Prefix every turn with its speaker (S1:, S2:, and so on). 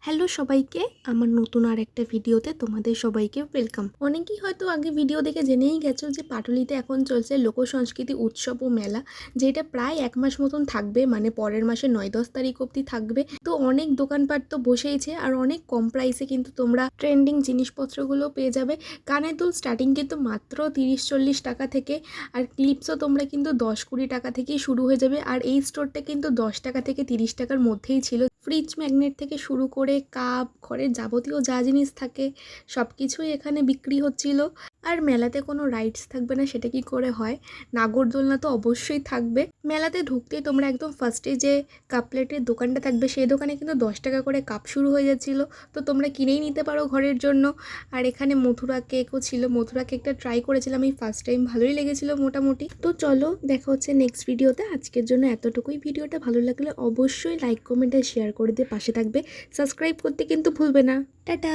S1: Hello সবাইকে, আমার নতুন আর একটা ভিডিওতে তোমাদের সবাইকে ওয়েলকাম। অনেকেই হয়তো আগে ভিডিও দেখে জেনেই গেছো যে পাটুলিতে এখন চলছে লোকসংস্কৃতি উৎসব ও মেলা, যেটা প্রায় 1 মাস মতন থাকবে, মানে পরের মাসে 9-10 তারিখ অবধি থাকবে। তো অনেক দোকানপাট তো বসেইছে আর অনেক কম প্রাইসে কিন্তু তোমরা ট্রেন্ডিং জিনিসপত্রগুলো পেয়ে যাবে। কানের দুল স্টার্টিং কিন্তু মাত্র 30-40 টাকা থেকে, আর ক্লিপসও তোমরা কিন্তু 10-20 টাকা থেকেই শুরু হয়ে যাবে। আর এই স্টোরটা কিন্তু 10 টাকা থেকে 30 টাকার মধ্যেই ছিল। ফ্রিজ ম্যাগনেট থেকে শুরু করে কাপ, ঘরের যাবতীয় যা জিনিস থাকে সব কিছুই এখানে বিক্রি হচ্ছিল। আর মেলাতে কোনো রাইডস থাকবে না সেটা কি করে হয়, নাগরদোলনা তো অবশ্যই থাকবে। মেলাতে ঢুকতেই তোমরা একদম ফার্স্টে যে কাপ প্লেটের দোকানটা থাকবে সেই দোকানে কিন্তু 10 টাকা করে কাপ শুরু হয়ে যাচ্ছিলো, তো তোমরা কিনেই নিতে পারো ঘরের জন্য। আর এখানে মথুরা কেকও ছিল, মথুরা কেকটা ট্রাই করেছিলাম এই ফার্স্ট টাইম, ভালোই লেগেছিলো মোটামুটি। তো চলো দেখা হচ্ছে নেক্সট ভিডিওতে। আজকের জন্য এতটুকুই। ভিডিওটা ভালো লাগলে অবশ্যই লাইক কমেন্ট আর শেয়ার করে দিয়ে পাশে থাকবে। সাবস্ক্রাইব করতে কিন্তু ভুলবে না। টাটা।